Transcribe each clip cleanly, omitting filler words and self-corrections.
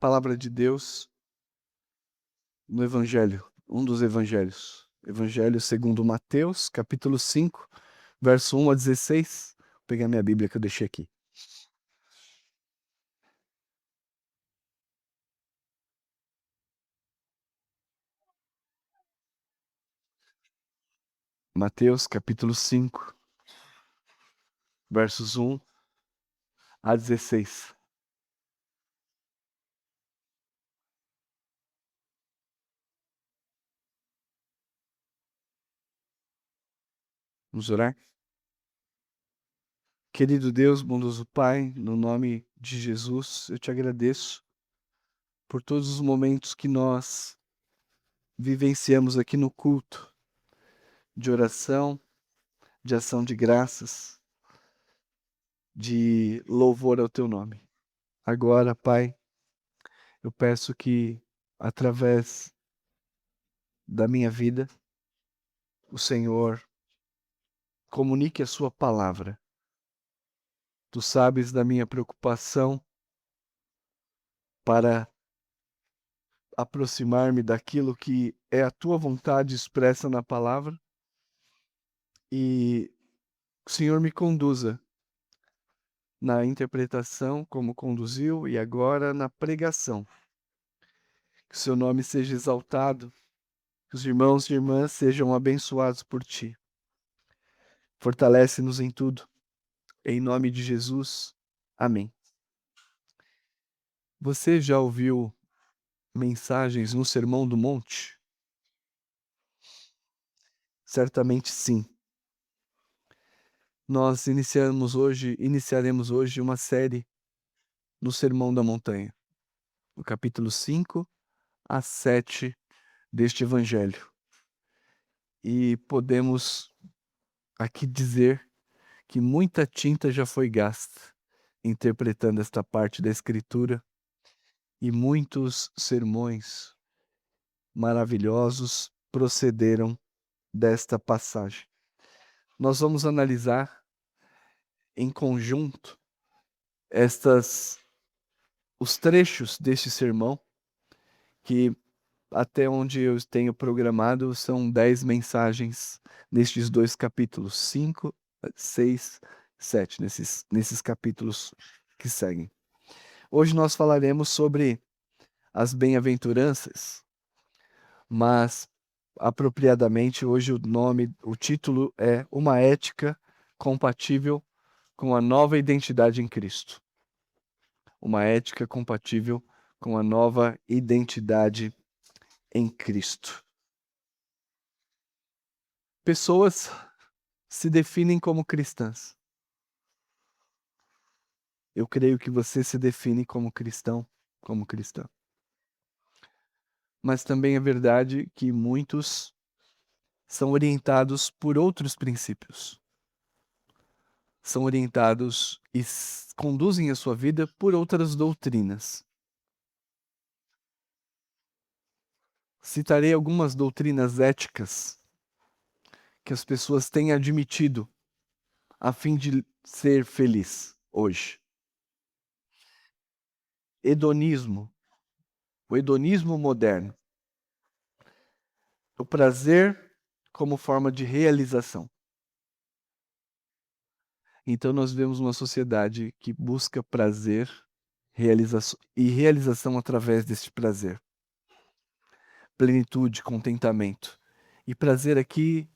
Palavra de Deus no Evangelho, um dos Evangelhos. Evangelho segundo Mateus, capítulo 5, verso 1 a 16. Vou pegar minha Bíblia que eu deixei aqui. Mateus, capítulo 5, versos 1 a 16. Vamos orar? Querido Deus, bondoso Pai, no nome de Jesus, eu te agradeço por todos os momentos que nós vivenciamos aqui no culto, de oração, de ação de graças, de louvor ao teu nome. Agora, Pai, eu peço que, através da minha vida, o Senhor comunique a sua palavra. Tu sabes da minha preocupação para aproximar-me daquilo que é a tua vontade expressa na palavra e o Senhor me conduza na interpretação como conduziu e agora na pregação. Que o seu nome seja exaltado, que os irmãos e irmãs sejam abençoados por ti. Fortalece-nos em tudo. Em nome de Jesus. Amém. Você já ouviu mensagens no Sermão do Monte? Certamente sim. Nós iniciaremos hoje uma série no Sermão da Montanha, no capítulo 5 a 7 deste Evangelho. E podemos aqui dizer que muita tinta já foi gasta interpretando esta parte da Escritura e muitos sermões maravilhosos procederam desta passagem. Nós vamos analisar em conjunto os trechos deste sermão, que até onde eu tenho programado são 10 mensagens nestes dois capítulos, 5, 6, 7, nesses capítulos que seguem. Hoje nós falaremos sobre as bem-aventuranças, mas apropriadamente hoje o título é Uma Ética Compatível com a Nova Identidade em Cristo. Uma ética compatível com a nova identidade em Cristo. Pessoas se definem como cristãs. Eu creio que você se define como cristão, como cristã. Mas também é verdade que muitos são orientados por outros princípios. São orientados e conduzem a sua vida por outras doutrinas. Citarei algumas doutrinas éticas que as pessoas têm admitido a fim de ser feliz hoje. Hedonismo, o hedonismo moderno. O prazer como forma de realização. Então nós vemos uma sociedade que busca prazer, realização através deste prazer. Plenitude, contentamento. E prazer aqui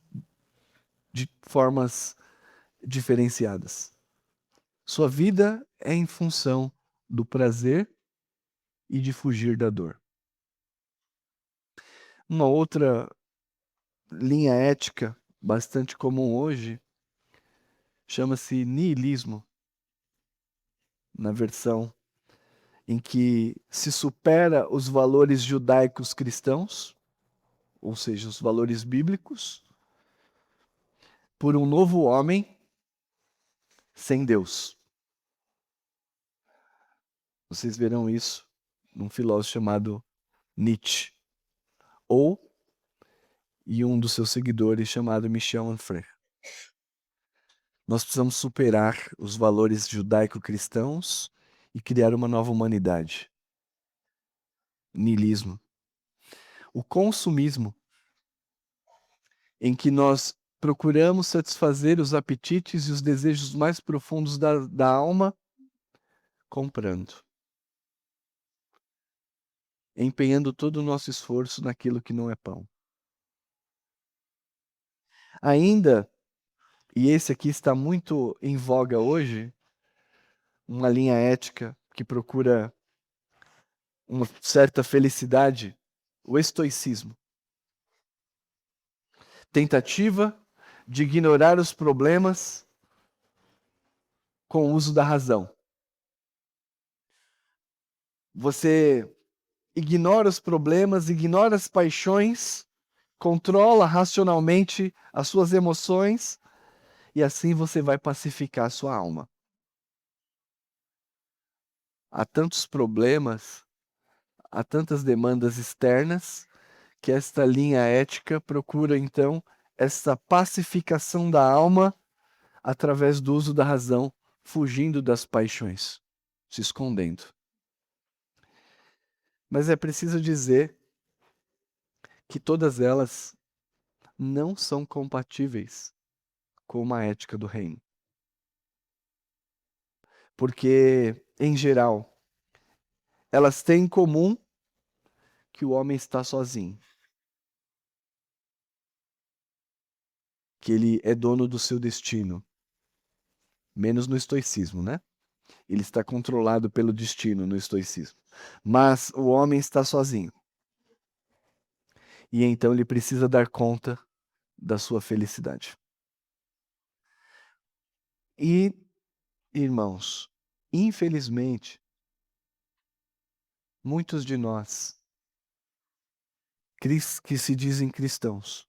de formas diferenciadas. Sua vida é em função do prazer e de fugir da dor. Uma outra linha ética bastante comum hoje chama-se niilismo, na versão em que se supera os valores judaicos cristãos, ou seja, os valores bíblicos, por um novo homem sem Deus. Vocês verão isso num filósofo chamado Nietzsche, e um dos seus seguidores chamado Michel Onfray. Nós precisamos superar os valores judaico-cristãos e criar uma nova humanidade. niilismo. O consumismo, em que nós procuramos satisfazer os apetites e os desejos mais profundos da alma comprando, empenhando todo o nosso esforço naquilo que não é pão. Ainda, e esse aqui está muito em voga hoje, uma linha ética que procura uma certa felicidade, o estoicismo. Tentativa de ignorar os problemas com o uso da razão. Você ignora os problemas, ignora as paixões, controla racionalmente as suas emoções e assim você vai pacificar a sua alma. Há tantos problemas, há tantas demandas externas que esta linha ética procura então essa pacificação da alma através do uso da razão, fugindo das paixões, se escondendo. Mas é preciso dizer que todas elas não são compatíveis com uma ética do reino. Porque, em geral, elas têm em comum que o homem está sozinho, que ele é dono do seu destino, menos no estoicismo, né? Ele está controlado pelo destino no estoicismo. Mas o homem está sozinho. E então ele precisa dar conta da sua felicidade. E, irmãos, infelizmente, muitos de nós que se dizem cristãos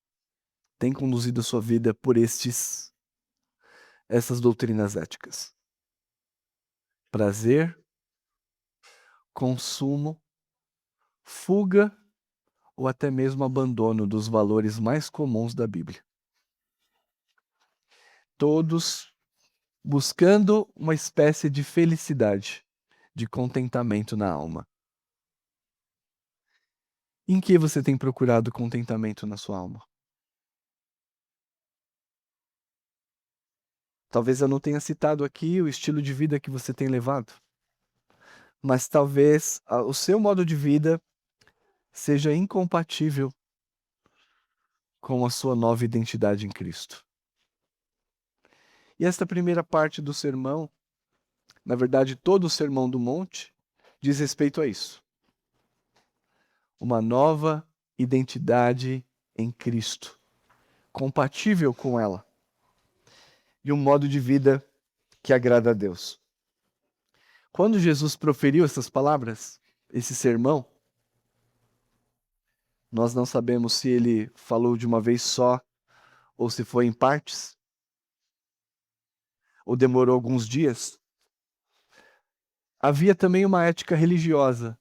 têm conduzido a sua vida por essas doutrinas éticas. Prazer, consumo, fuga ou até mesmo abandono dos valores mais comuns da Bíblia. Todos buscando uma espécie de felicidade, de contentamento na alma. Em que você tem procurado contentamento na sua alma? Talvez eu não tenha citado aqui o estilo de vida que você tem levado, mas talvez o seu modo de vida seja incompatível com a sua nova identidade em Cristo. E esta primeira parte do sermão, na verdade, todo o Sermão do Monte, diz respeito a isso. Uma nova identidade em Cristo, compatível com ela, e um modo de vida que agrada a Deus. Quando Jesus proferiu essas palavras, esse sermão, nós não sabemos se ele falou de uma vez só ou se foi em partes, ou demorou alguns dias. Havia também uma ética religiosa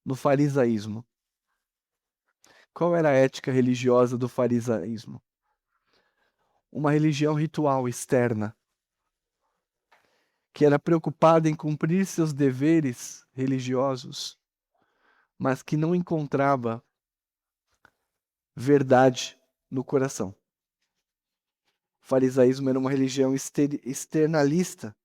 no farisaísmo. Qual era a ética religiosa do farisaísmo? Uma religião ritual externa, que era preocupada em cumprir seus deveres religiosos, mas que não encontrava verdade no coração. O farisaísmo era uma religião externalista.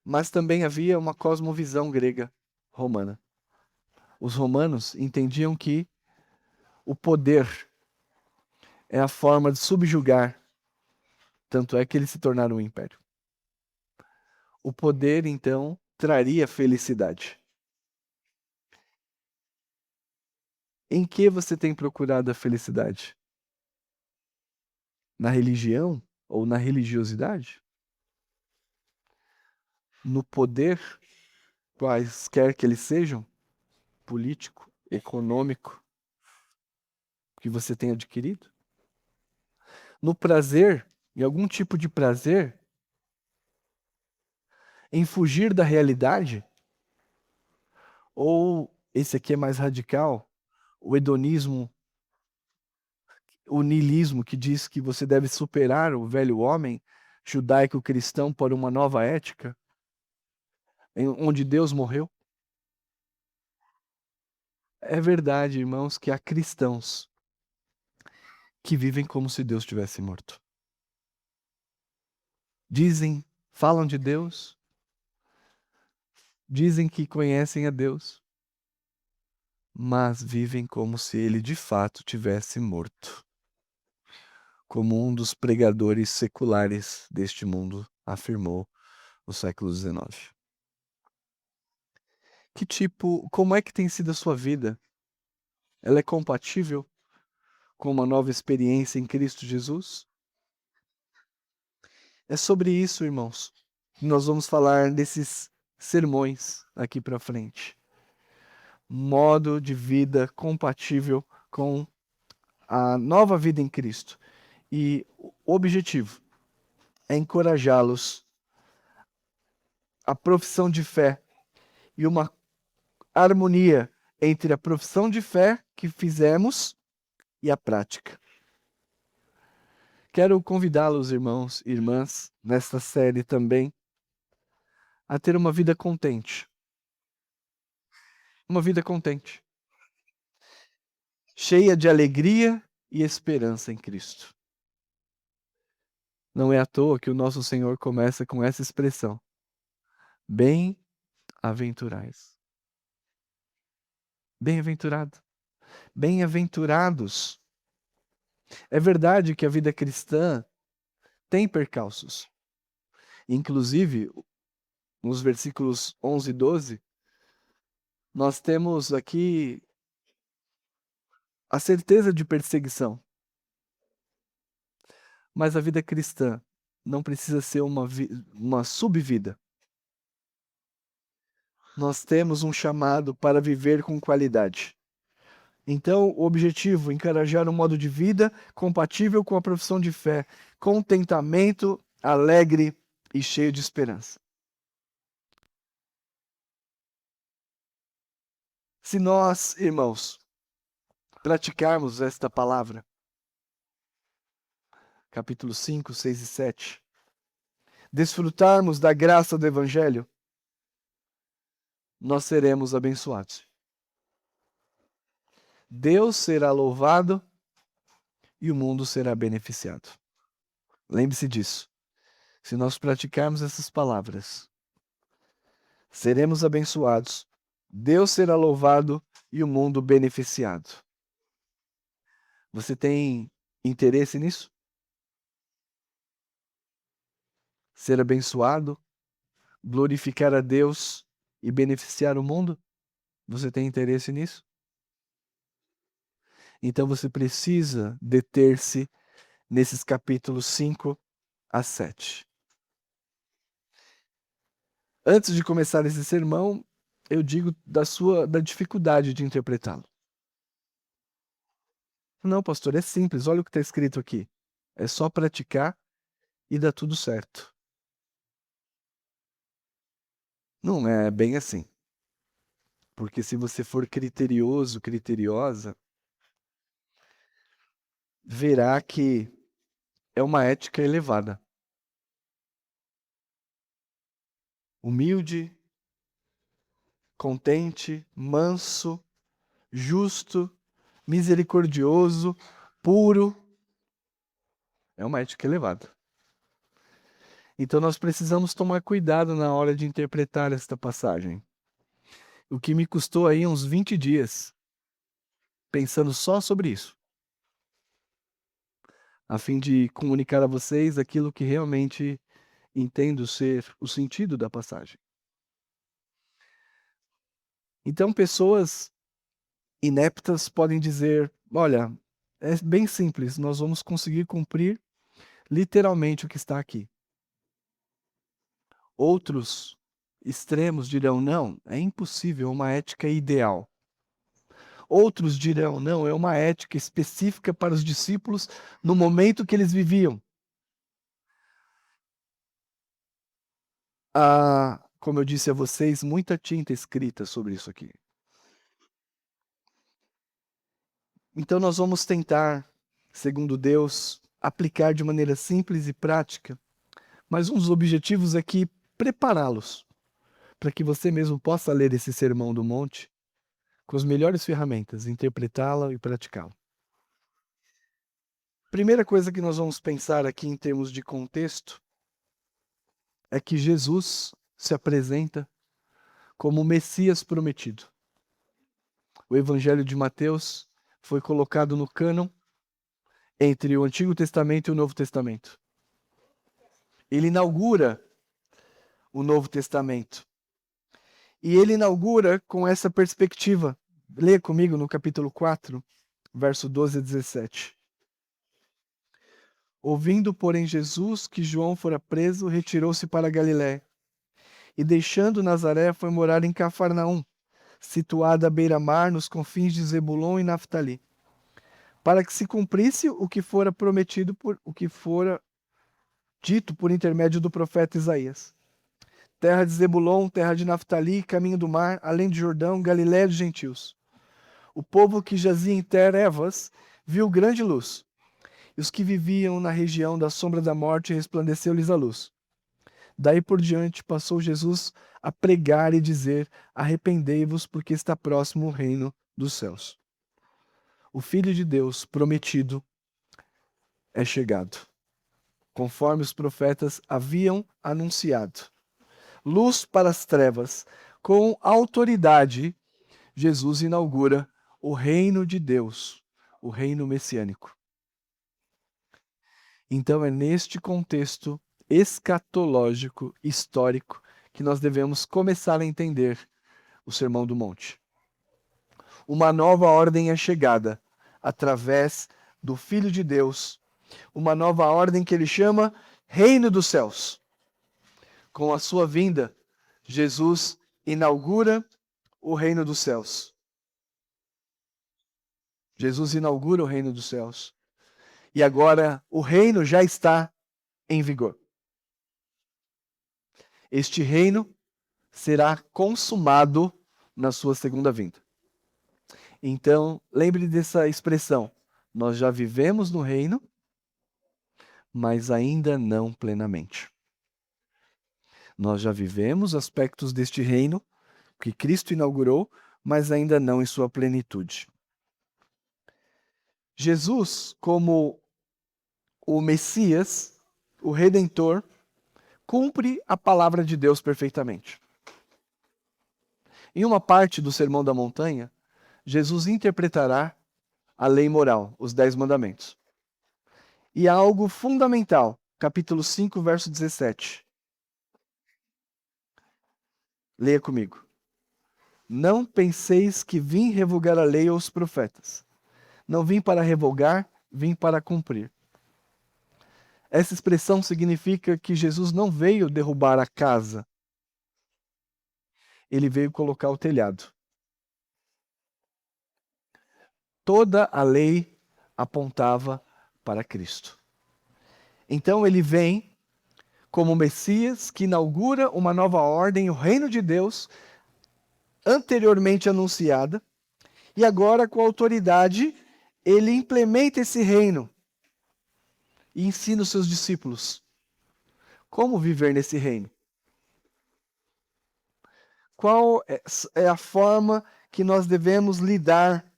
Mas também havia uma cosmovisão grega romana. Os romanos entendiam que o poder é a forma de subjugar, tanto é que eles se tornaram um império. O poder, então, traria felicidade. Em que você tem procurado a felicidade? Na religião ou na religiosidade? No poder, quaisquer que eles sejam? Político, econômico, que você tem adquirido? No prazer, em algum tipo de prazer? Em fugir da realidade? Ou esse aqui é mais radical, o hedonismo, o niilismo, que diz que você deve superar o velho homem, judaico-cristão por uma nova ética, onde Deus morreu? É verdade, irmãos, que há cristãos que vivem como se Deus tivesse morto. Dizem, falam de Deus, dizem que conhecem a Deus, mas vivem como se ele de fato tivesse morto, como um dos pregadores seculares deste mundo afirmou no século XIX. Como é que tem sido a sua vida? Ela é compatível com uma nova experiência em Cristo Jesus? É sobre isso, irmãos, que nós vamos falar nesses sermões aqui para frente. Modo de vida compatível com a nova vida em Cristo. E o objetivo é encorajá-los à profissão de fé e uma harmonia entre a profissão de fé que fizemos e a prática. Quero convidá-los, irmãos e irmãs, nesta série também, a ter uma vida contente. Uma vida contente, cheia de alegria e esperança em Cristo. Não é à toa que o nosso Senhor começa com essa expressão: bem-aventurais. Bem-aventurado. Bem-aventurados. É verdade que a vida cristã tem percalços. Inclusive, nos versículos 11 e 12, nós temos aqui a certeza de perseguição. Mas a vida cristã não precisa ser uma subvida. Nós temos um chamado para viver com qualidade. Então, o objetivo é encorajar um modo de vida compatível com a profissão de fé, contentamento, alegre e cheio de esperança. Se nós, irmãos, praticarmos esta palavra, capítulo 5, 6 e 7, desfrutarmos da graça do Evangelho, nós seremos abençoados. Deus será louvado e o mundo será beneficiado. Lembre-se disso. Se nós praticarmos essas palavras, seremos abençoados, Deus será louvado e o mundo beneficiado. Você tem interesse nisso? Ser abençoado, glorificar a Deus e beneficiar o mundo? Você tem interesse nisso? Então você precisa deter-se nesses capítulos 5 a 7. Antes de começar esse sermão, eu digo da dificuldade de interpretá-lo. Não, pastor, é simples. Olha o que está escrito aqui. É só praticar e dá tudo certo. Não é bem assim. Porque se você for criterioso, criteriosa, verá que é uma ética elevada. Humilde, contente, manso, justo, misericordioso, puro. É uma ética elevada. Então nós precisamos tomar cuidado na hora de interpretar esta passagem. O que me custou aí uns 20 dias, pensando só sobre isso, a fim de comunicar a vocês aquilo que realmente entendo ser o sentido da passagem. Então, pessoas ineptas podem dizer: olha, é bem simples, nós vamos conseguir cumprir literalmente o que está aqui. Outros extremos dirão: não, é impossível, é uma ética ideal. Outros dirão: não, é uma ética específica para os discípulos no momento que eles viviam. Há, como eu disse a vocês, muita tinta escrita sobre isso aqui. Então nós vamos tentar, segundo Deus, aplicar de maneira simples e prática Mas um dos objetivos é que prepará-los para que você mesmo possa ler esse Sermão do Monte com as melhores ferramentas, interpretá-la e praticá-la. Primeira coisa que nós vamos pensar aqui em termos de contexto é que Jesus se apresenta como o Messias prometido. O Evangelho de Mateus foi colocado no cânon entre o Antigo Testamento e o Novo Testamento. Ele inaugura o Novo Testamento. E ele inaugura com essa perspectiva. Leia comigo no capítulo 4, verso 12 a 17. Ouvindo, porém, Jesus que João fora preso, retirou-se para Galiléia. E deixando Nazaré, foi morar em Cafarnaum, situada à beira-mar, nos confins de Zebulon e Naftali, para que se cumprisse o que fora prometido o que fora dito por intermédio do profeta Isaías. Terra de Zebulon, terra de Naftali, caminho do mar, além de Jordão, Galiléia dos gentios. O povo que jazia em trevas viu grande luz, e os que viviam na região da sombra da morte resplandeceu-lhes a luz. Daí por diante passou Jesus a pregar e dizer: arrependei-vos, porque está próximo o reino dos céus. O Filho de Deus prometido é chegado, conforme os profetas haviam anunciado. Luz para as trevas, com autoridade, Jesus inaugura o reino de Deus, o reino messiânico. Então é neste contexto escatológico, histórico, que nós devemos começar a entender o Sermão do Monte. Uma nova ordem é chegada através do Filho de Deus, uma nova ordem que ele chama Reino dos Céus. Com a sua vinda, Jesus inaugura o Reino dos Céus. Jesus inaugura o Reino dos Céus. E agora o reino já está em vigor. Este reino será consumado na sua segunda vinda. Então, lembre dessa expressão. Nós já vivemos no reino, mas ainda não plenamente. Nós já vivemos aspectos deste reino que Cristo inaugurou, mas ainda não em sua plenitude. Jesus, como o Messias, o Redentor, cumpre a palavra de Deus perfeitamente. Em uma parte do Sermão da Montanha, Jesus interpretará a lei moral, os 10 mandamentos. E há algo fundamental, capítulo 5, verso 17. Leia comigo. Não penseis que vim revogar a lei ou os profetas. Não vim para revogar, vim para cumprir. Essa expressão significa que Jesus não veio derrubar a casa. Ele veio colocar o telhado. Toda a lei apontava para Cristo. Então ele vem como Messias que inaugura uma nova ordem, o reino de Deus, anteriormente anunciada, e agora com autoridade ele implementa esse reino e ensina os seus discípulos como viver nesse reino. Qual é a forma que nós devemos lidar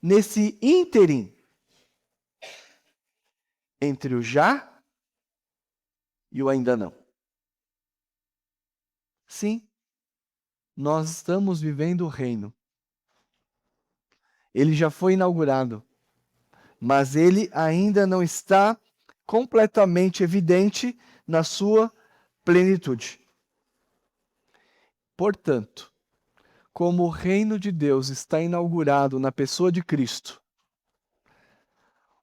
nesse ínterim entre o já e o ainda não? Sim, nós estamos vivendo o reino. Ele já foi inaugurado, mas ele ainda não está completamente evidente na sua plenitude. Portanto, como o reino de Deus está inaugurado na pessoa de Cristo,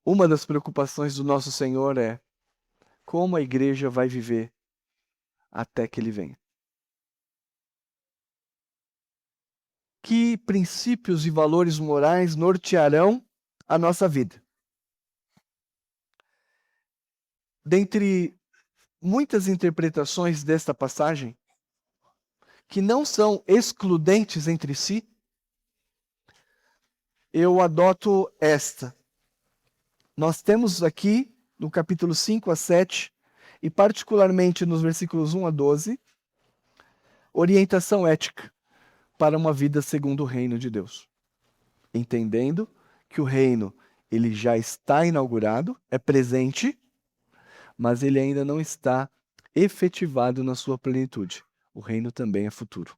uma das preocupações do nosso Senhor é como a igreja vai viver até que ele venha. Que princípios e valores morais nortearão a nossa vida? Dentre muitas interpretações desta passagem, que não são excludentes entre si, eu adoto esta. Nós temos aqui, no capítulo 5 a 7, e particularmente nos versículos 1 a 12, orientação ética para uma vida segundo o reino de Deus. Entendendo que o reino ele já está inaugurado, é presente, mas ele ainda não está efetivado na sua plenitude. O reino também é futuro.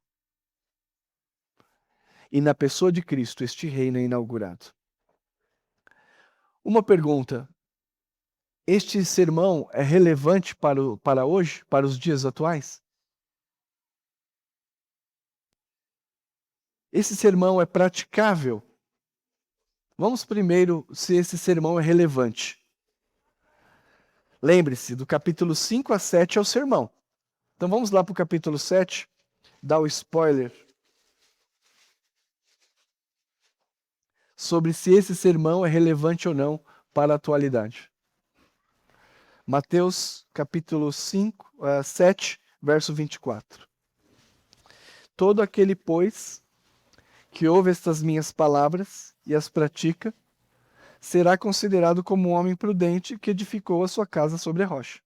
E na pessoa de Cristo, este reino é inaugurado. Uma pergunta: este sermão é relevante para hoje, para os dias atuais? Esse sermão é praticável? Vamos primeiro se esse sermão é relevante. Lembre-se, do capítulo 5 a 7 é o sermão. Então vamos lá para o capítulo 7, dar o spoiler sobre se esse sermão é relevante ou não para a atualidade. Mateus capítulo 7, verso 24. Todo aquele, pois, que ouve estas minhas palavras e as pratica, será considerado como um homem prudente que edificou a sua casa sobre a rocha.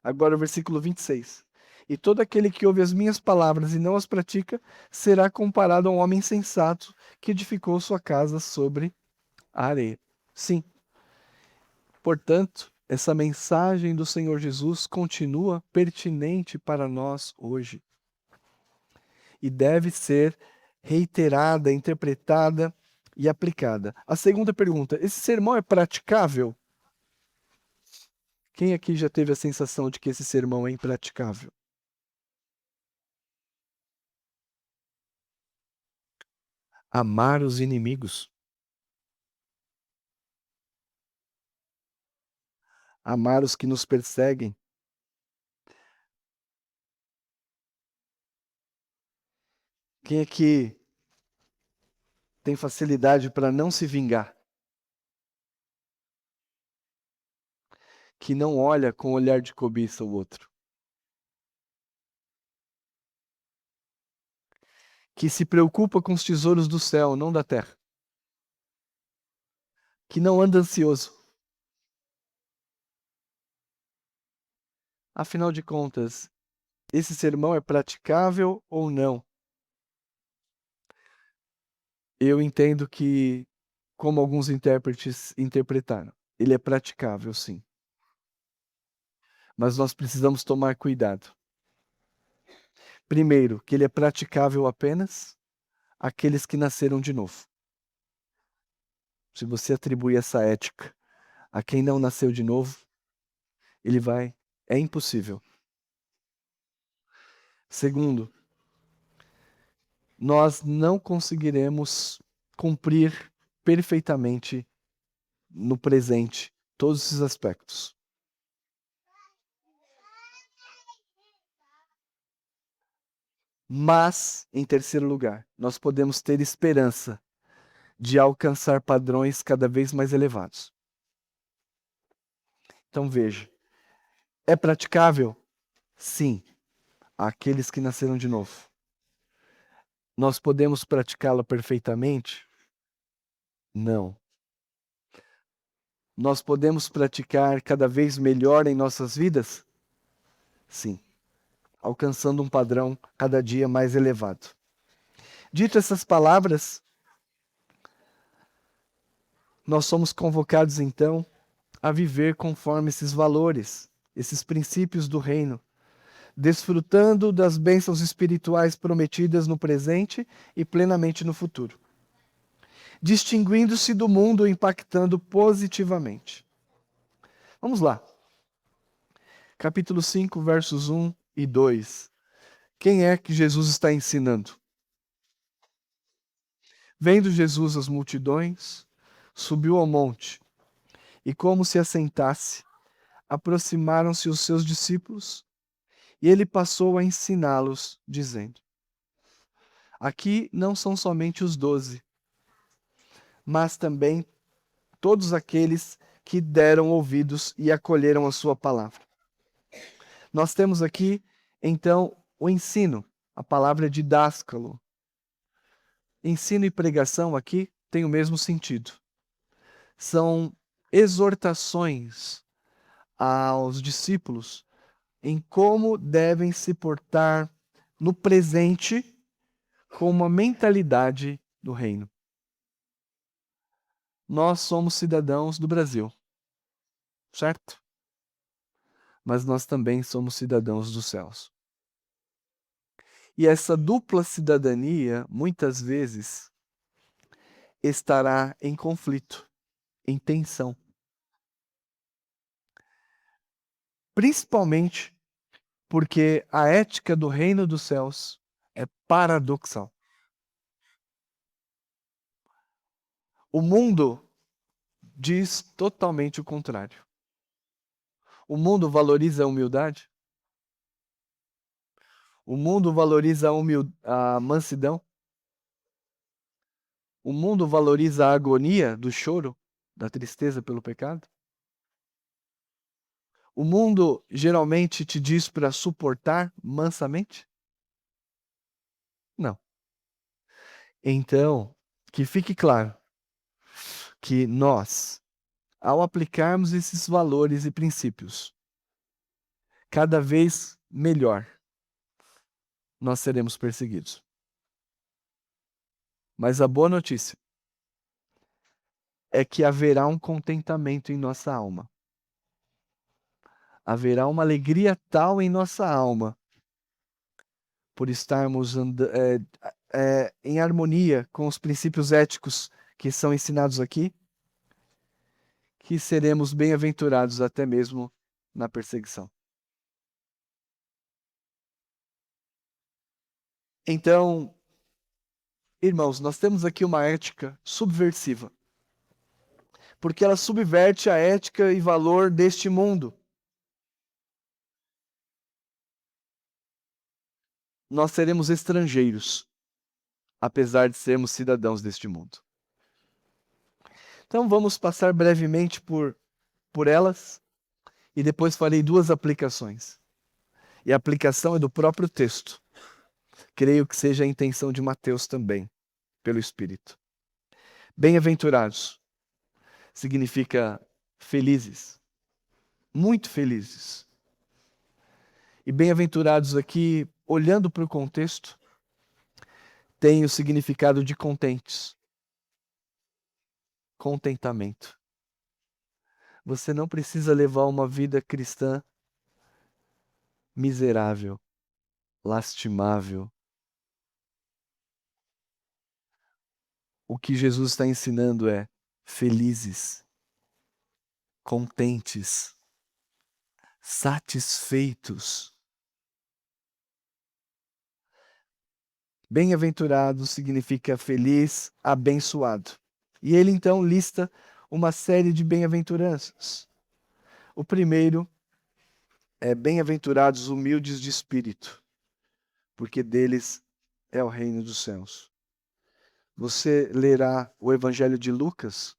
Agora o versículo 26. E todo aquele que ouve as minhas palavras e não as pratica, será comparado a um homem sensato que edificou sua casa sobre a areia. Sim. Portanto, essa mensagem do Senhor Jesus continua pertinente para nós hoje. E deve ser reiterada, interpretada e aplicada. A segunda pergunta: esse sermão é praticável? Quem aqui já teve a sensação de que esse sermão é impraticável? Amar os inimigos. Amar os que nos perseguem. Quem aqui tem facilidade para não se vingar? Que não olha com olhar de cobiça o outro. Que se preocupa com os tesouros do céu, não da terra. Que não anda ansioso. Afinal de contas, esse sermão é praticável ou não? Eu entendo que, como alguns intérpretes interpretaram, ele é praticável, sim. Mas nós precisamos tomar cuidado. Primeiro, que ele é praticável apenas àqueles que nasceram de novo. Se você atribui essa ética a quem não nasceu de novo, é impossível. Segundo, nós não conseguiremos cumprir perfeitamente no presente todos esses aspectos. Mas, em terceiro lugar, nós podemos ter esperança de alcançar padrões cada vez mais elevados. Então veja, é praticável? Sim, àqueles que nasceram de novo. Nós podemos praticá-la perfeitamente? Não. Nós podemos praticar cada vez melhor em nossas vidas? Sim, alcançando um padrão cada dia mais elevado. Dito essas palavras, nós somos convocados então a viver conforme esses valores, esses princípios do reino, desfrutando das bênçãos espirituais prometidas no presente e plenamente no futuro, distinguindo-se do mundo, impactando positivamente. Vamos lá. Capítulo 5, versos 1 e 2. Quem é que Jesus está ensinando? Vendo Jesus as multidões, subiu ao monte, e como se assentasse, aproximaram-se os seus discípulos, e ele passou a ensiná-los, dizendo: aqui não são somente os 12, mas também todos aqueles que deram ouvidos e acolheram a sua palavra. Nós temos aqui, então, o ensino, a palavra didáscalo. Ensino e pregação aqui têm o mesmo sentido. São exortações aos discípulos em como devem se portar no presente com uma mentalidade do reino. Nós somos cidadãos do Brasil, certo? Mas nós também somos cidadãos dos céus. E essa dupla cidadania, muitas vezes, estará em conflito, em tensão. Principalmente porque a ética do reino dos céus é paradoxal. O mundo diz totalmente o contrário. O mundo valoriza a humildade. O mundo valoriza a mansidão. O mundo valoriza a agonia do choro, da tristeza pelo pecado. O mundo geralmente te diz para suportar mansamente? Não. Então, que fique claro que nós, ao aplicarmos esses valores e princípios, cada vez melhor, nós seremos perseguidos. Mas a boa notícia é que haverá um contentamento em nossa alma. Haverá uma alegria tal em nossa alma por estarmos em harmonia com os princípios éticos que são ensinados aqui, que seremos bem-aventurados até mesmo na perseguição. Então, irmãos, nós temos aqui uma ética subversiva, porque ela subverte a ética e valor deste mundo. Nós seremos estrangeiros, apesar de sermos cidadãos deste mundo. Então vamos passar brevemente por elas e depois farei duas aplicações. E a aplicação é do próprio texto. Creio que seja a intenção de Mateus também, pelo Espírito. Bem-aventurados significa felizes, muito felizes. E bem-aventurados aqui, olhando para o contexto, tem o significado de contentes. Contentamento. Você não precisa levar uma vida cristã miserável, lastimável. O que Jesus está ensinando é felizes, contentes, satisfeitos. Bem-aventurado significa feliz, abençoado. E ele então lista uma série de bem-aventuranças. O primeiro é bem-aventurados humildes de espírito, porque deles é o reino dos céus. Você lerá o Evangelho de Lucas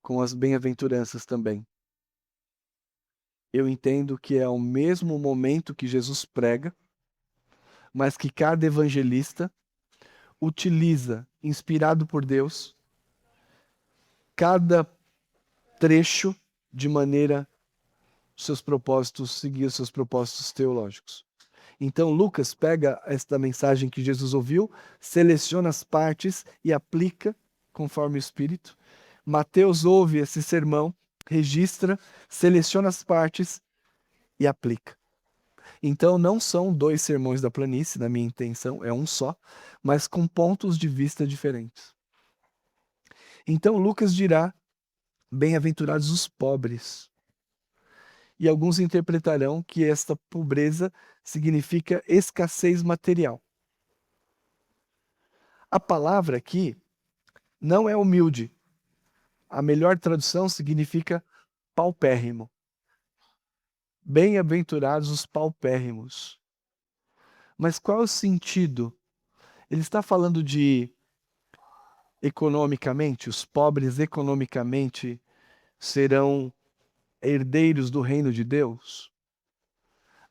com as bem-aventuranças também. Eu entendo que é o mesmo momento que Jesus prega, mas que cada evangelista utiliza, inspirado por Deus, cada trecho de maneira seguir os seus propósitos teológicos. Então Lucas pega esta mensagem que Jesus ouviu, seleciona as partes e aplica conforme o Espírito. Mateus ouve esse sermão, registra, seleciona as partes e aplica. Então não são dois sermões da planície, na minha intenção, é um só, mas com pontos de vista diferentes. Então Lucas dirá: bem-aventurados os pobres. E alguns interpretarão que esta pobreza significa escassez material. A palavra aqui não é humilde. A melhor tradução significa paupérrimo. Bem-aventurados os paupérrimos. Mas qual é o sentido? Ele está falando de economicamente, os pobres economicamente serão herdeiros do reino de Deus?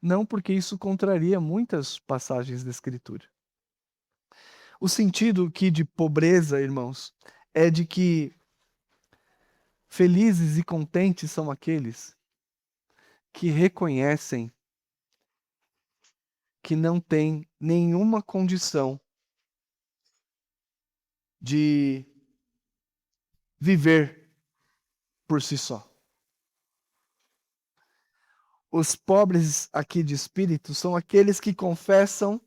Não, porque isso contraria muitas passagens da Escritura. O sentido aqui de pobreza, irmãos, é de que Felizes e contentes são aqueles que reconhecem que não têm nenhuma condição de viver por si só. Os pobres aqui de espírito são aqueles que confessam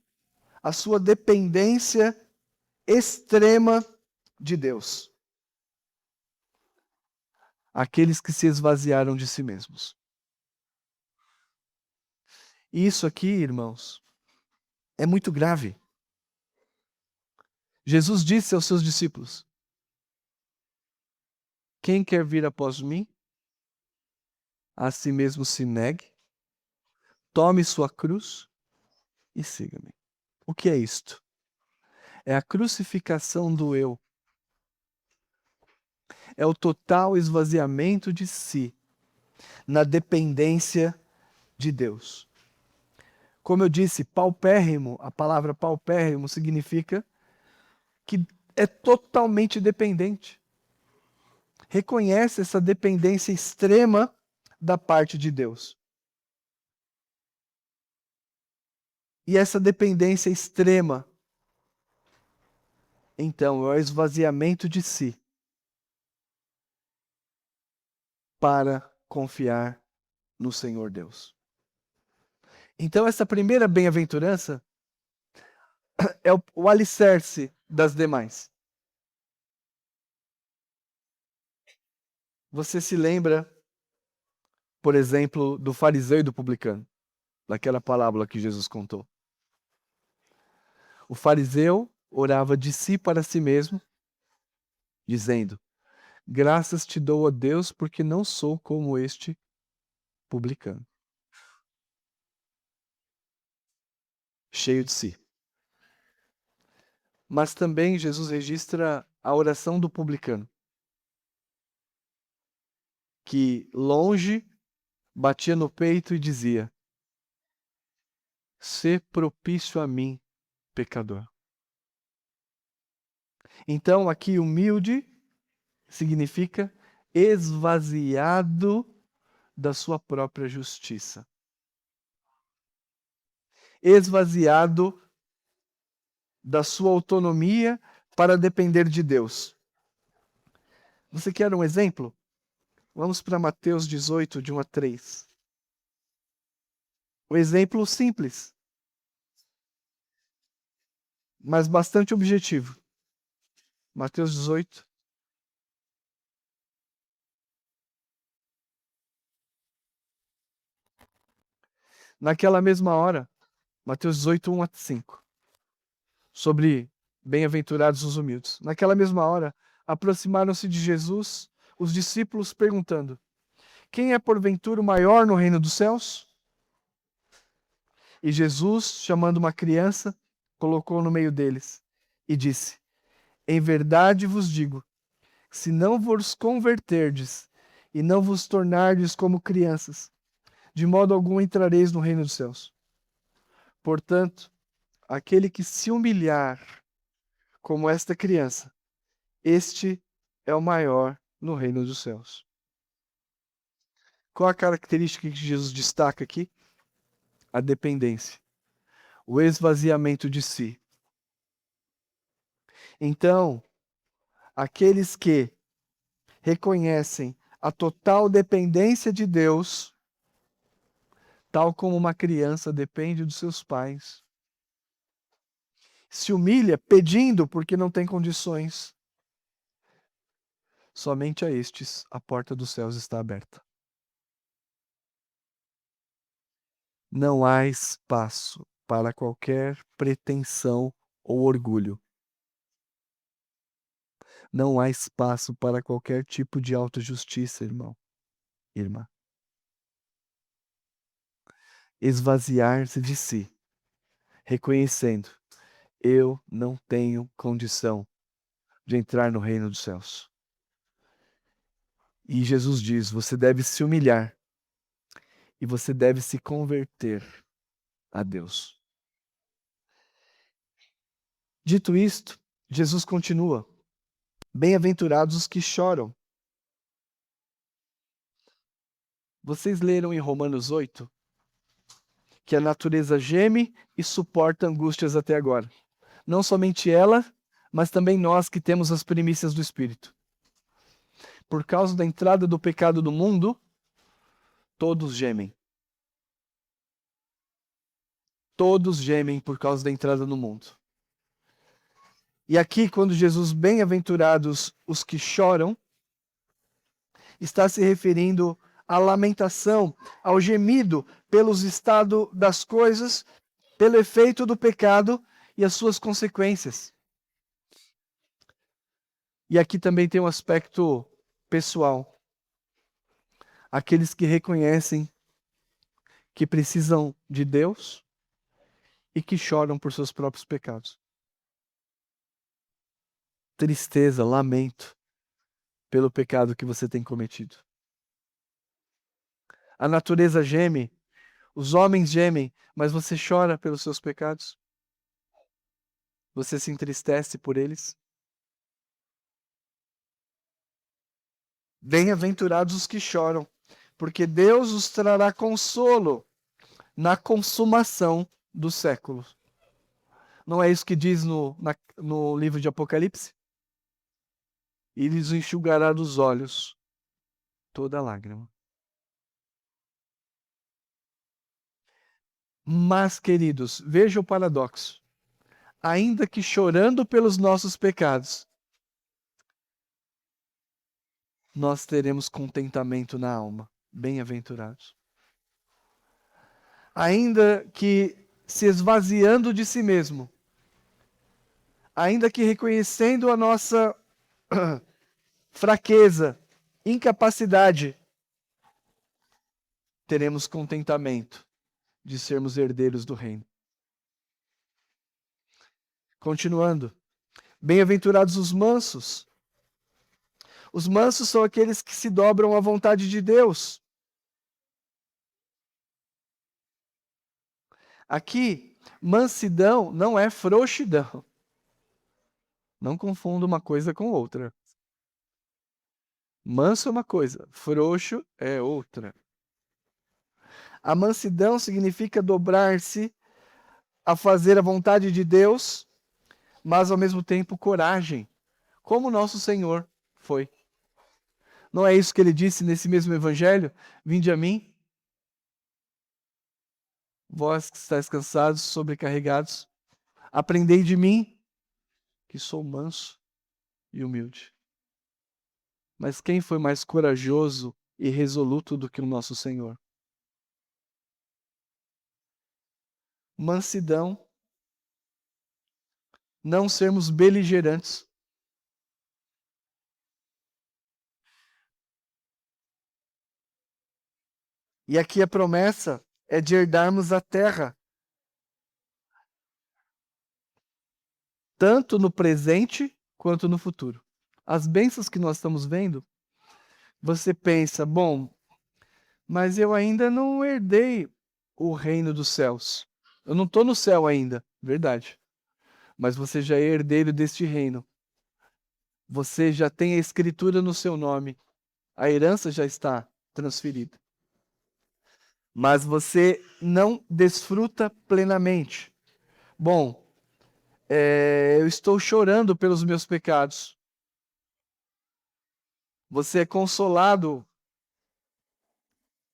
a sua dependência extrema de Deus. Aqueles que se esvaziaram de si mesmos. E isso aqui, irmãos, é muito grave. Jesus disse aos seus discípulos: quem quer vir após mim, a si mesmo se negue, tome sua cruz e siga-me. O que é isto? É a crucificação do eu. É o total esvaziamento de si na dependência de Deus. Como eu disse, paupérrimo, a palavra paupérrimo significa que é totalmente dependente. Reconhece essa dependência extrema da parte de Deus. E essa dependência extrema, então, é o esvaziamento de si para confiar no Senhor Deus. Então, essa primeira bem-aventurança é o alicerce das demais. Você se lembra, por exemplo, do fariseu e do publicano, daquela parábola que Jesus contou. O fariseu orava de si para si mesmo, dizendo: graças te dou a Deus porque não sou como este publicano. Cheio de si. Mas também Jesus registra a oração do publicano, que longe batia no peito e dizia: sê propício a mim, pecador. Então, aqui, humilde significa esvaziado da sua própria justiça. Esvaziado da sua autonomia para depender de Deus. Você quer um exemplo? Vamos para Mateus 18, de 1 a 3. Um exemplo simples, mas bastante objetivo. Mateus 18. Naquela mesma hora, Mateus 18, 1 a 5. Sobre bem-aventurados os humildes. Naquela mesma hora, aproximaram-se de Jesus os discípulos perguntando: quem é porventura o maior no reino dos céus? E Jesus, chamando uma criança, colocou no meio deles e disse: em verdade vos digo, se não vos converterdes e não vos tornardes como crianças, de modo algum entrareis no reino dos céus. Portanto, aquele que se humilhar como esta criança, este é o maior no reino dos céus. Qual a característica que Jesus destaca aqui? A dependência, o esvaziamento de si. Então, aqueles que reconhecem a total dependência de Deus, tal como uma criança depende dos seus pais, se humilha pedindo porque não tem condições, somente a estes a porta dos céus está aberta. Não há espaço para qualquer pretensão ou orgulho. Não há espaço para qualquer tipo de autojustiça, irmão, irmã. Esvaziar-se de si, reconhecendo: eu não tenho condição de entrar no reino dos céus. E Jesus diz: você deve se humilhar e você deve se converter a Deus. Dito isto, Jesus continua: bem-aventurados os que choram, Vocês leram em Romanos 8 que a natureza geme e suporta angústias até agora. Não somente ela, mas também nós que temos as primícias do Espírito. Por causa da entrada do pecado no mundo, todos gemem. Todos gemem por causa da entrada no mundo. E aqui, quando Jesus, bem-aventurados os que choram, está se referindo à lamentação, ao gemido pelos estados das coisas, pelo efeito do pecado e as suas consequências. E aqui também tem um aspecto pessoal. Aqueles que reconhecem que precisam de Deus e que choram por seus próprios pecados. Tristeza, lamento pelo pecado que você tem cometido. A natureza geme, os homens gemem, mas você chora pelos seus pecados? Você se entristece por eles? Bem-aventurados os que choram, porque Deus os trará consolo na consumação dos séculos. Não é isso que diz no livro de Apocalipse? E lhes enxugará dos olhos toda lágrima. Mas, queridos, veja o paradoxo. Ainda que chorando pelos nossos pecados, nós teremos contentamento na alma. Bem-aventurados. Ainda que se esvaziando de si mesmo, ainda que reconhecendo a nossa fraqueza, incapacidade, teremos contentamento de sermos herdeiros do reino. Continuando. Bem-aventurados os mansos. Os mansos são aqueles que se dobram à vontade de Deus. Aqui, mansidão não é frouxidão. Não confunda uma coisa com outra. Manso é uma coisa, frouxo é outra. A mansidão significa dobrar-se a fazer a vontade de Deus, mas ao mesmo tempo coragem, como nosso Senhor foi. Não é isso que ele disse nesse mesmo evangelho? Vinde a mim, vós que estáis cansados, sobrecarregados, aprendei de mim, que sou manso e humilde. Mas quem foi mais corajoso e resoluto do que o nosso Senhor? Mansidão, não sermos beligerantes. E aqui a promessa é de herdarmos a terra, tanto no presente quanto no futuro. As bênçãos que nós estamos vendo, você pensa, bom, mas eu ainda não herdei o reino dos céus. Eu não estou no céu ainda, verdade. Mas você já é herdeiro deste reino. Você já tem a escritura no seu nome. A herança já está transferida. Mas você não desfruta plenamente. Bom, eu estou chorando pelos meus pecados. Você é consolado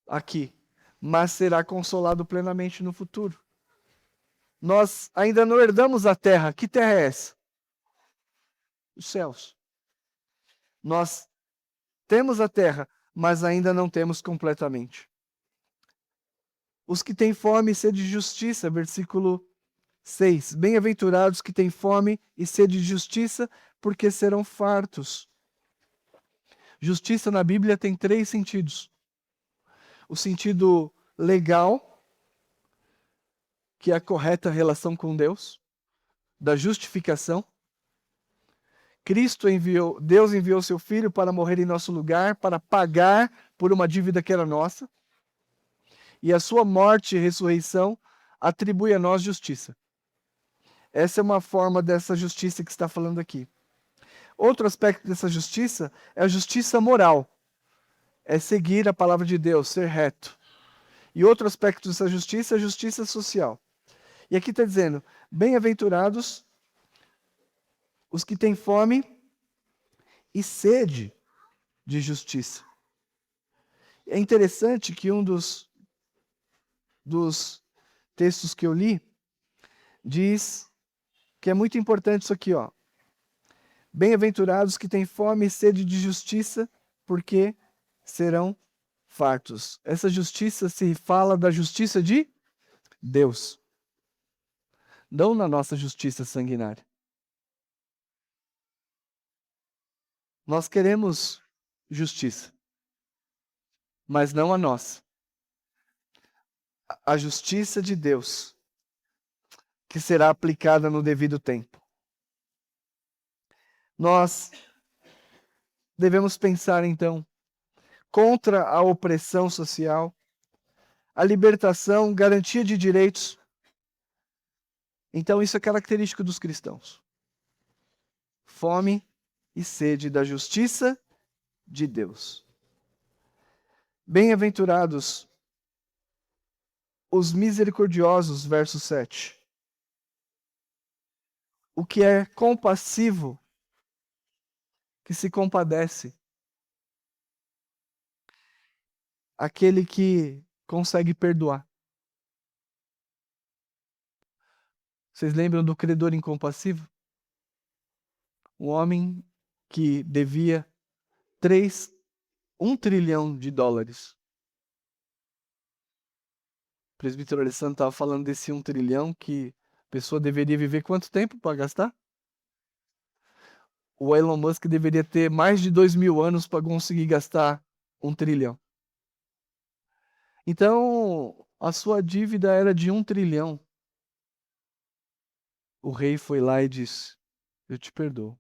aqui, mas será consolado plenamente no futuro. Nós ainda não herdamos a terra. Que terra é essa? Os céus. Nós temos a terra, mas ainda não temos completamente. Os que têm fome e sede de justiça, versículo 6. Bem-aventurados que têm fome e sede de justiça, porque serão fartos. Justiça na Bíblia tem 3 sentidos. O sentido legal, que é a correta relação com Deus, da justificação. Deus enviou seu Filho para morrer em nosso lugar, para pagar por uma dívida que era nossa. E a sua morte e ressurreição atribui a nós justiça. Essa é uma forma dessa justiça que está falando aqui. Outro aspecto dessa justiça é a justiça moral. é seguir a palavra de Deus, ser reto. E outro aspecto dessa justiça é a justiça social. E aqui está dizendo: bem-aventurados os que têm fome e sede de justiça. É interessante que um dos textos que eu li diz que é muito importante isso aqui, ó. Bem-aventurados que têm fome e sede de justiça, porque serão fartos. Essa justiça se fala da justiça de Deus, não na nossa justiça sanguinária. Nós queremos justiça, mas não a nossa. A justiça de Deus, que será aplicada no devido tempo. Nós devemos pensar, então, contra a opressão social, a libertação, garantia de direitos. Então, isso é característico dos cristãos. Fome e sede da justiça de Deus. Bem-aventurados os misericordiosos, verso 7. O que é compassivo, que se compadece. Aquele que consegue perdoar. Vocês lembram do credor incompassivo? Um homem que devia 1 trilhão de dólares. O presbítero Alessandro estava falando desse 1 trilhão que a pessoa deveria viver quanto tempo para gastar? O Elon Musk deveria ter mais de 2.000 anos para conseguir gastar 1 trilhão. Então, a sua dívida era de 1 trilhão. O rei foi lá e disse: eu te perdoo.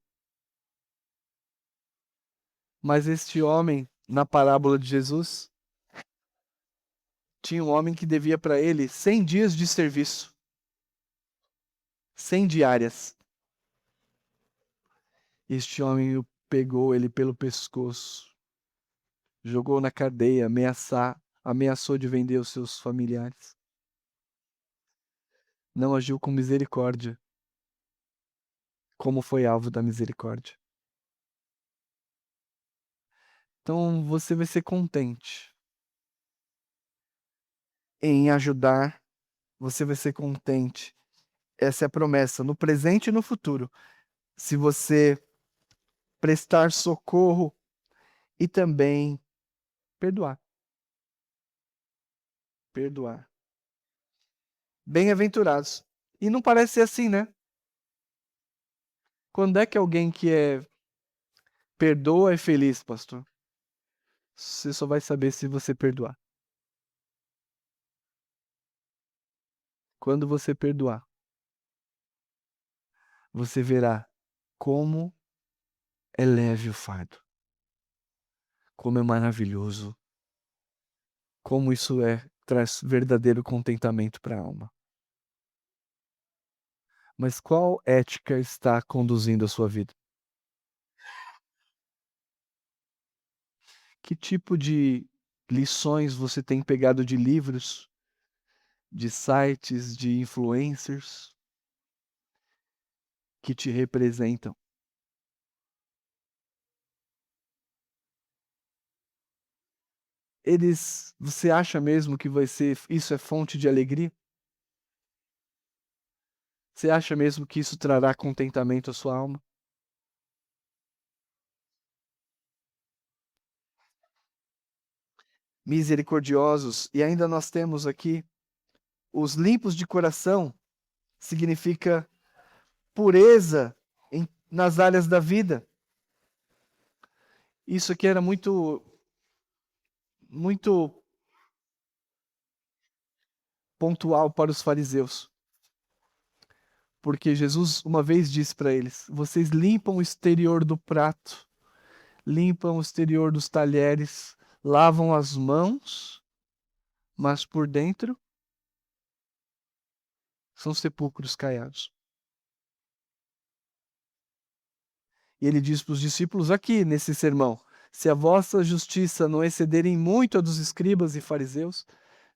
Mas este homem, na parábola de Jesus, tinha um homem que devia para ele 100 dias de serviço. 100 diárias. Este homem pegou ele pelo pescoço, jogou na cadeia, ameaçou de vender os seus familiares. Não agiu com misericórdia, como foi alvo da misericórdia. Então você vai ser contente em ajudar, você vai ser contente. Essa é a promessa, no presente e no futuro. Se você prestar socorro e também perdoar. Perdoar. Bem-aventurados. E não parece ser assim, né? Quando é que alguém que perdoa é feliz, pastor? Você só vai saber se você perdoar. Quando você perdoar, você verá como é leve o fardo. Como é maravilhoso. Como isso traz verdadeiro contentamento para a alma. Mas qual ética está conduzindo a sua vida? Que tipo de lições você tem pegado de livros, de sites, de influencers que te representam? Você acha mesmo que isso é fonte de alegria? Você acha mesmo que isso trará contentamento à sua alma? Misericordiosos, e ainda nós temos aqui os limpos de coração, significa pureza nas áreas da vida. Isso aqui era muito pontual para os fariseus. Porque Jesus uma vez disse para eles: vocês limpam o exterior do prato, limpam o exterior dos talheres, lavam as mãos, mas por dentro são sepulcros caiados. E ele diz para os discípulos aqui nesse sermão: Se a vossa justiça não exceder em muito a dos escribas e fariseus,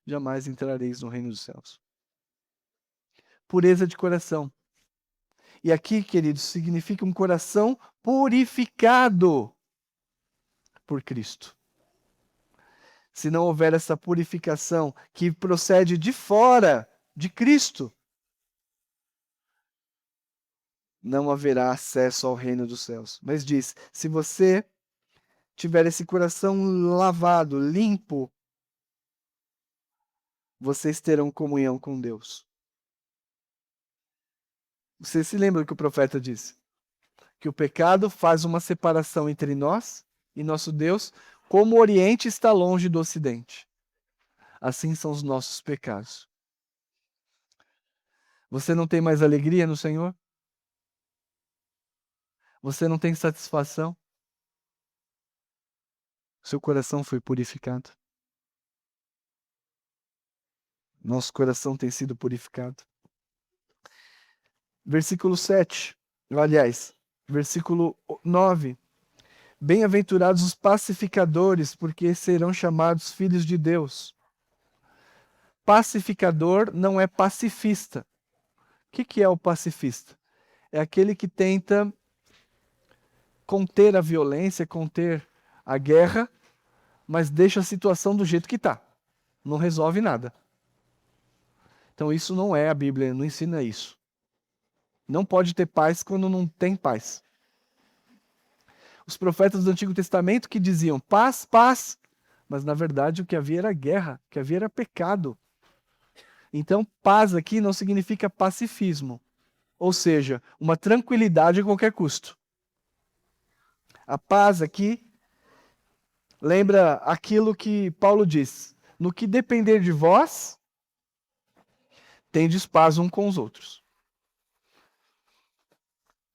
jamais entrareis no reino dos céus. Pureza de coração. E aqui, queridos, significa um coração purificado por Cristo. Se não houver essa purificação que procede de fora de Cristo, não haverá acesso ao reino dos céus. Mas diz, se você tiver esse coração lavado, limpo, vocês terão comunhão com Deus. Você se lembra do que o profeta disse? Que o pecado faz uma separação entre nós e nosso Deus, como o Oriente está longe do Ocidente. Assim são os nossos pecados. Você não tem mais alegria no Senhor? Você não tem satisfação? Seu coração foi purificado? Nosso coração tem sido purificado. Versículo 7, aliás, versículo 9. Bem-aventurados os pacificadores, porque serão chamados filhos de Deus. Pacificador não é pacifista. O que é o pacifista? É aquele que tenta conter a violência, conter a guerra, mas deixa a situação do jeito que está. Não resolve nada. Então isso não é a Bíblia, não ensina isso. Não pode ter paz quando não tem paz. Os profetas do Antigo Testamento que diziam paz, paz, mas na verdade o que havia era guerra, o que havia era pecado. Então paz aqui não significa pacifismo, ou seja, uma tranquilidade a qualquer custo. A paz aqui lembra aquilo que Paulo diz: no que depender de vós, tendes paz um com os outros.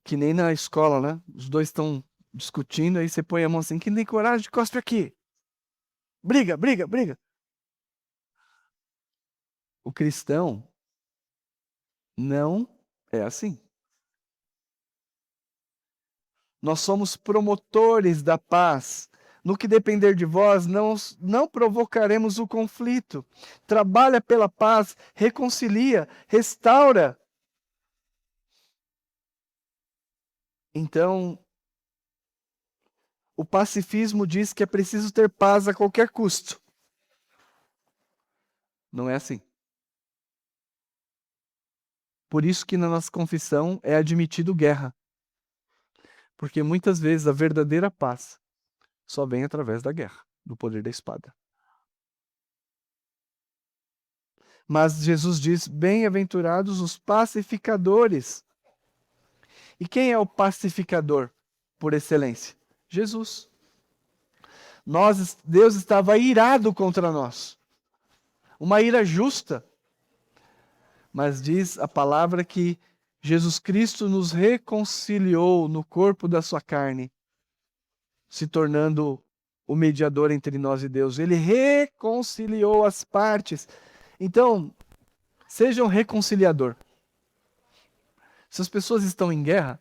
Que nem na escola, né? Os dois estão discutindo, aí você põe a mão assim, quem tem coragem, cospe aqui. Briga, briga, briga. O cristão não é assim. Nós somos promotores da paz. No que depender de vós, não provocaremos o conflito. Trabalha pela paz, reconcilia, restaura. Então, o pacifismo diz que é preciso ter paz a qualquer custo. Não é assim. Por isso que na nossa confissão é admitido guerra. Porque muitas vezes a verdadeira paz só vem através da guerra, do poder da espada. Mas Jesus diz: bem-aventurados os pacificadores. E quem é o pacificador por excelência? Jesus. Deus estava irado contra nós. Uma ira justa. Mas diz a palavra que Jesus Cristo nos reconciliou no corpo da sua carne, se tornando o mediador entre nós e Deus. Ele reconciliou as partes. Então, seja um reconciliador. Se as pessoas estão em guerra,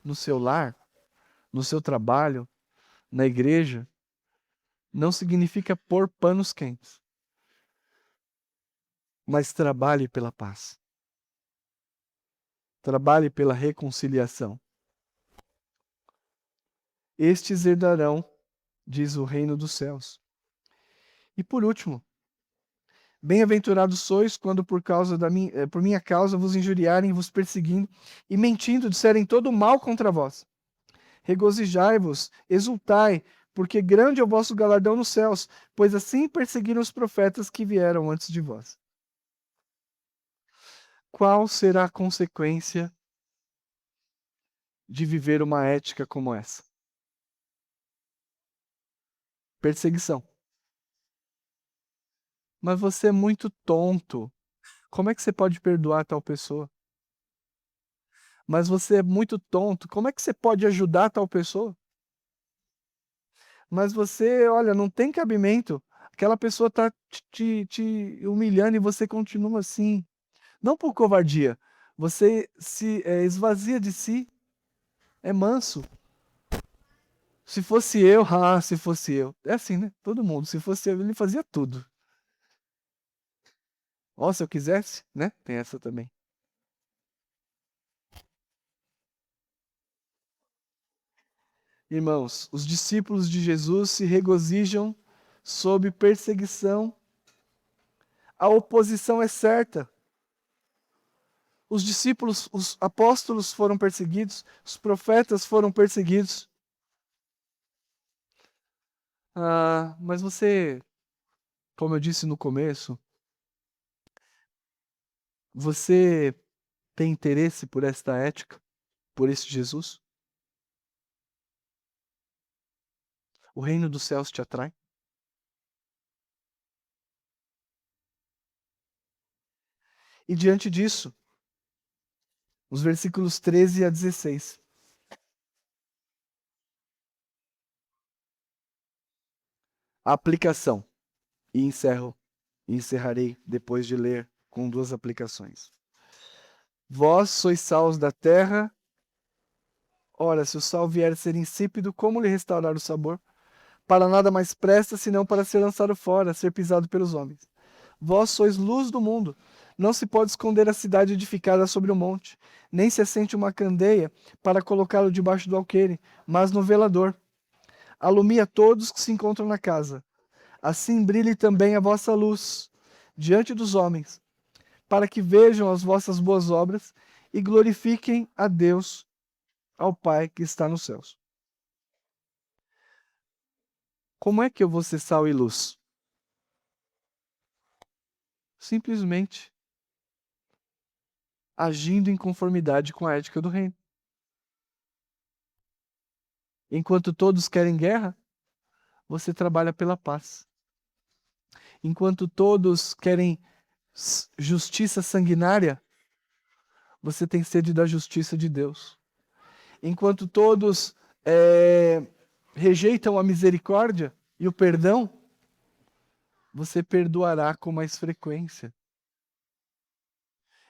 no seu lar, no seu trabalho, na igreja, não significa pôr panos quentes. Mas trabalhe pela paz. Trabalhe pela reconciliação. Estes herdarão, diz o reino dos céus. E por último, bem-aventurados sois quando por minha causa vos injuriarem, vos perseguindo e mentindo disserem todo mal contra vós. Regozijai-vos, exultai, porque grande é o vosso galardão nos céus, pois assim perseguiram os profetas que vieram antes de vós. Qual será a consequência de viver uma ética como essa? Perseguição. Mas você é muito tonto. Como é que você pode perdoar tal pessoa? Mas você é muito tonto. Como é que você pode ajudar tal pessoa? Mas você, olha, não tem cabimento. Aquela pessoa está te humilhando e você continua assim. Não por covardia. Você se esvazia de si. É manso. Se fosse eu, se fosse eu. É assim, né? Todo mundo. Se fosse eu, ele fazia tudo. Ó, se eu quisesse, né? Tem essa também. Irmãos, os discípulos de Jesus se regozijam sob perseguição. A oposição é certa. Os discípulos, os apóstolos foram perseguidos, os profetas foram perseguidos. Mas você, como eu disse no começo, você tem interesse por esta ética, por esse Jesus? O reino dos céus te atrai? E diante disso, os versículos 13 a 16. A aplicação. E encerrarei depois de ler com duas aplicações. Vós sois sal da terra. Ora, se o sal vier a ser insípido, como lhe restaurar o sabor? Para nada mais presta, senão para ser lançado fora, ser pisado pelos homens. Vós sois luz do mundo. Não se pode esconder a cidade edificada sobre o monte, nem se acende uma candeia para colocá-lo debaixo do alqueire, mas no velador. Alumia todos que se encontram na casa. Assim brilhe também a vossa luz diante dos homens, para que vejam as vossas boas obras e glorifiquem a Deus, ao Pai que está nos céus. Como é que eu vou ser sal e luz? Simplesmente agindo em conformidade com a ética do reino. Enquanto todos querem guerra, você trabalha pela paz. Enquanto todos querem justiça sanguinária, você tem sede da justiça de Deus. Enquanto todos rejeitam a misericórdia e o perdão, você perdoará com mais frequência.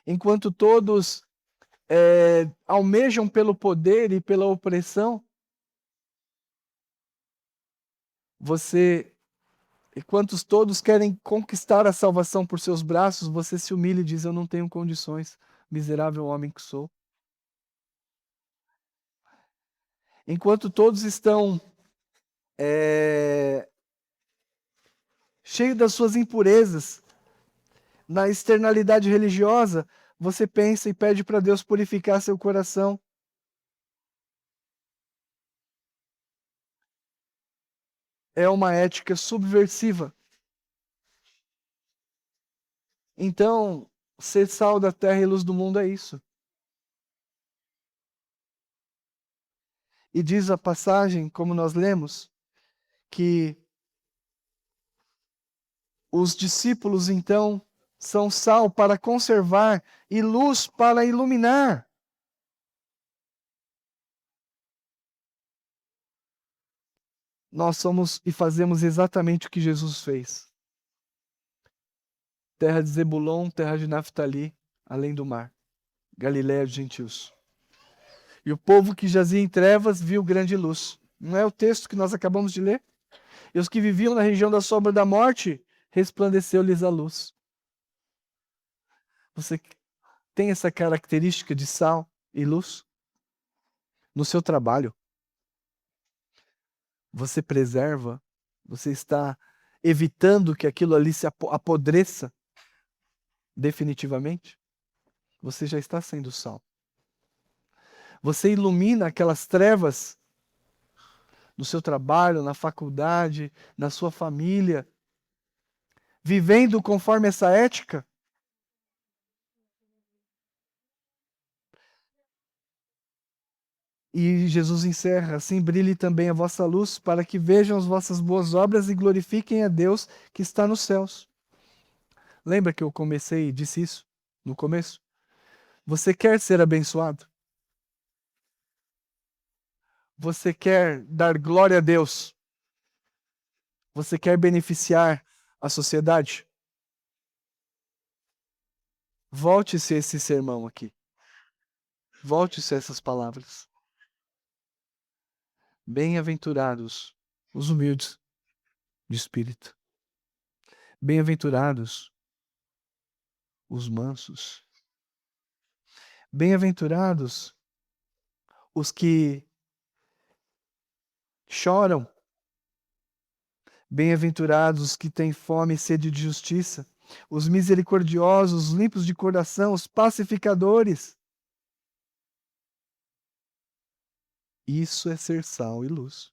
Enquanto todos almejam pelo poder e pela opressão, enquanto todos querem conquistar a salvação por seus braços, você se humilha e diz: eu não tenho condições, miserável homem que sou. Enquanto todos estão cheios das suas impurezas, na externalidade religiosa, você pensa e pede para Deus purificar seu coração. É uma ética subversiva. Então, ser sal da terra e luz do mundo é isso. E diz a passagem, como nós lemos, que os discípulos, então, são sal para conservar e luz para iluminar. Nós somos e fazemos exatamente o que Jesus fez. Terra de Zebulon, terra de Naftali, além do mar. Galiléia dos gentios. E o povo que jazia em trevas viu grande luz. Não é o texto que nós acabamos de ler? E os que viviam na região da sombra da morte, resplandeceu-lhes a luz. Você tem essa característica de sal e luz? No seu trabalho, você preserva? Você está evitando que aquilo ali se apodreça definitivamente? Você já está sendo sal. Você ilumina aquelas trevas no seu trabalho, na faculdade, na sua família, vivendo conforme essa ética? E Jesus encerra: assim brilhe também a vossa luz, para que vejam as vossas boas obras e glorifiquem a Deus que está nos céus. Lembra que eu comecei e disse isso no começo? Você quer ser abençoado? Você quer dar glória a Deus? Você quer beneficiar a sociedade? Volte-se a esse sermão aqui. Volte-se a essas palavras. Bem-aventurados os humildes de espírito. Bem-aventurados os mansos. Bem-aventurados os que choram. Bem-aventurados os que têm fome e sede de justiça, os misericordiosos, os limpos de coração, os pacificadores. Isso é ser sal e luz.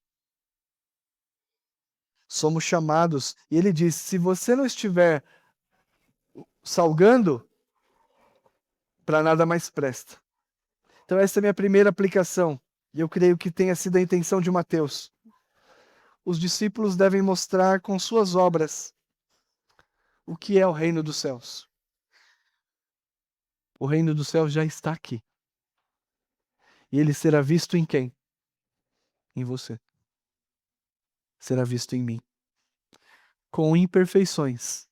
Somos chamados, e ele diz, se você não estiver salgando, para nada mais presta. Então essa é a minha primeira aplicação, e eu creio que tenha sido a intenção de Mateus. Os discípulos devem mostrar com suas obras o que é o reino dos céus. O reino dos céus já está aqui. E ele será visto em quem? Em você. Será visto em mim. Com imperfeições,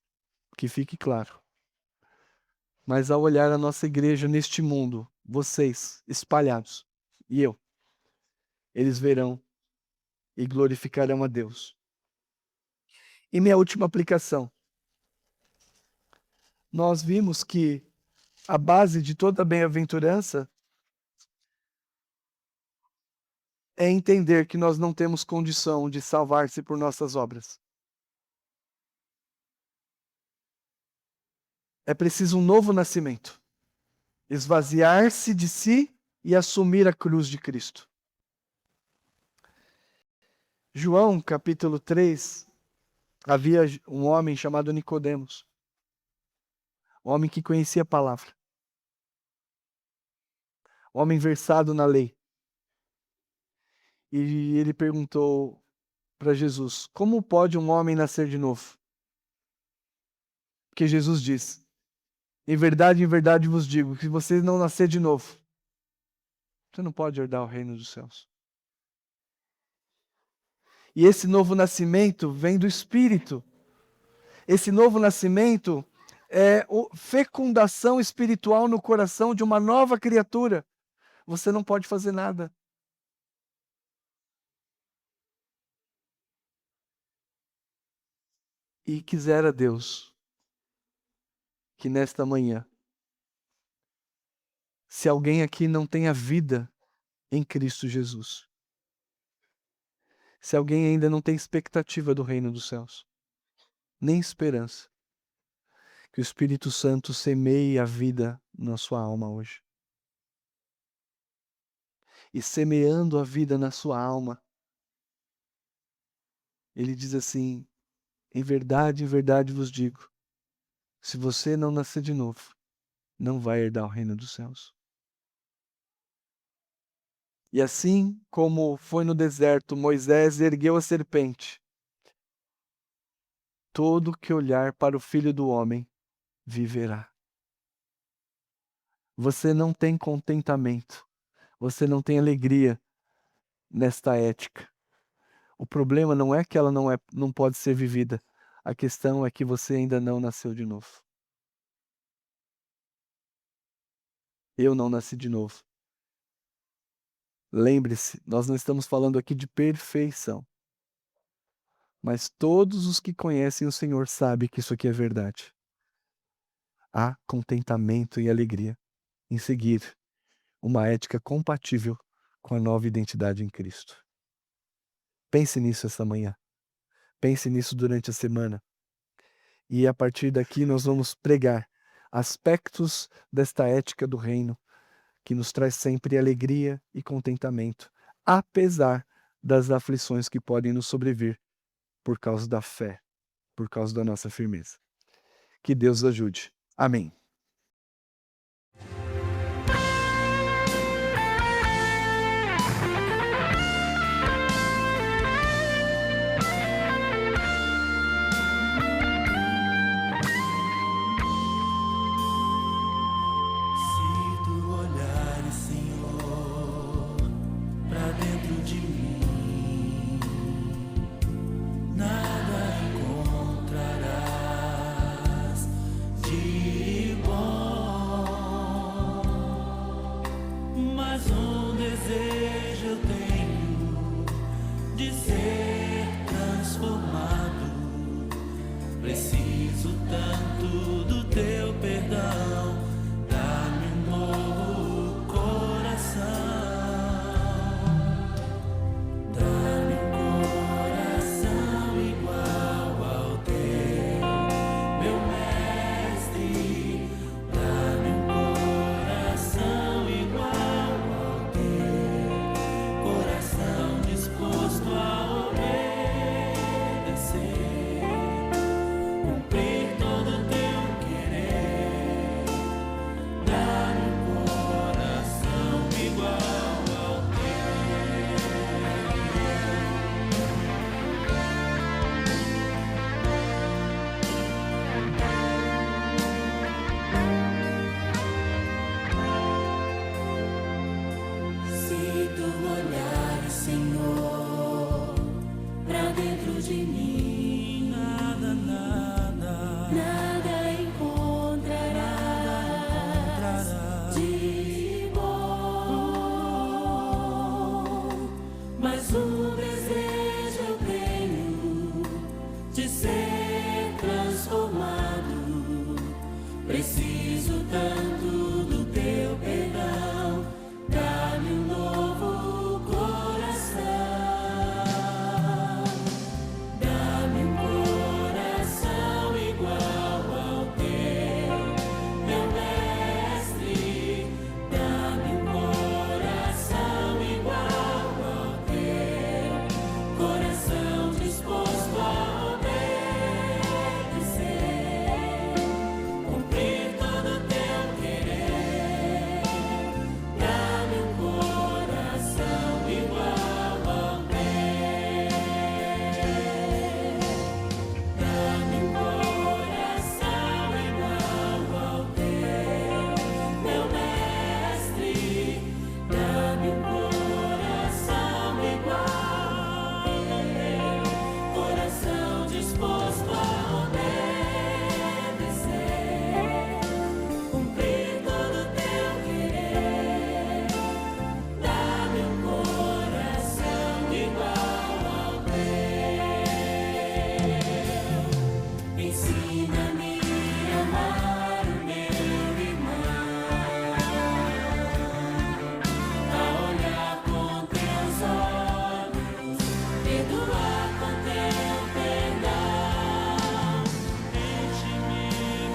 que fique claro. Mas ao olhar a nossa igreja neste mundo, vocês espalhados, e eu, eles verão e glorificarão a Deus. E minha última aplicação. Nós vimos que a base de toda bem-aventurança é entender que nós não temos condição de salvar-se por nossas obras. É preciso um novo nascimento. Esvaziar-se de si e assumir a cruz de Cristo. João, capítulo 3, havia um homem chamado Nicodemos. Um homem que conhecia a palavra. Um homem versado na lei. E ele perguntou para Jesus, como pode um homem nascer de novo? Porque Jesus diz, em verdade vos digo, que se você não nascer de novo, você não pode herdar o reino dos céus. E esse novo nascimento vem do Espírito. Esse novo nascimento é a fecundação espiritual no coração de uma nova criatura. Você não pode fazer nada. E quisera Deus que nesta manhã, se alguém aqui não tem a vida em Cristo Jesus, se alguém ainda não tem expectativa do reino dos céus, nem esperança, que o Espírito Santo semeie a vida na sua alma hoje. E semeando a vida na sua alma, ele diz assim, em verdade vos digo, se você não nascer de novo, não vai herdar o reino dos céus. E assim como foi no deserto, Moisés ergueu a serpente. Todo que olhar para o Filho do Homem viverá. Você não tem contentamento, você não tem alegria nesta ética. O problema não é que ela não pode ser vivida. A questão é que você ainda não nasceu de novo. Eu não nasci de novo. Lembre-se, nós não estamos falando aqui de perfeição. Mas todos os que conhecem o Senhor sabem que isso aqui é verdade. Há contentamento e alegria em seguir uma ética compatível com a nova identidade em Cristo. Pense nisso essa manhã. Pense nisso durante a semana. E a partir daqui nós vamos pregar aspectos desta ética do reino que nos traz sempre alegria e contentamento, apesar das aflições que podem nos sobrevir por causa da fé, por causa da nossa firmeza. Que Deus ajude. Amém. Se tu olhares, Senhor, pra dentro de mim, nada encontrarás de transformado. Preciso tanto do teu perdão. Dá-me um novo coração. Dá-me um coração igual ao teu, meu mestre. Dá-me um coração igual ao teu, coração disposto a obedecer, cumprir todo o teu querer. Dá-me um coração igual ao teu. Se tu olhares, Senhor, pra dentro de mim, nada encontrarás de bom, mas um desejo eu tenho de ser transformado. Preciso tanto do teu perdão. Dá-me um novo coração. Dá-me um coração igual ao teu, meu mestre. Dá-me um coração igual ao teu, coração disposto a obedecer, cumprir todo o teu querer. Dá-me um coração igual ao teu. Dá-me um coração igual ao teu, meu mestre. Dá-me um coração igual ao teu, coração disposto a obedecer, cumprir todo o teu querer. Dá-me um coração igual ao teu. Ensina-me a amar o meu irmão, a olhar com teus olhos, perdoar com teu perdão. Enche-me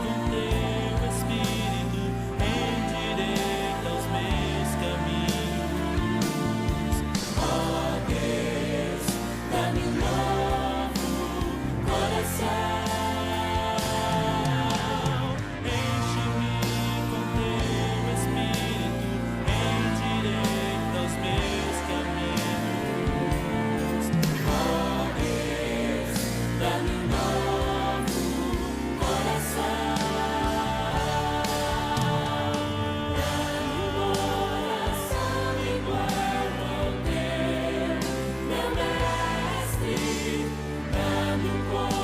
com teu Espírito, endireita os meus caminhos. Ó Deus, dá-me um novo coração. Enche-me com teu Espírito, endireita os meus caminhos. Ó Deus, dá-me um novo coração. Dá-me um coração igual ao teu, meu mestre. Dá-me um coração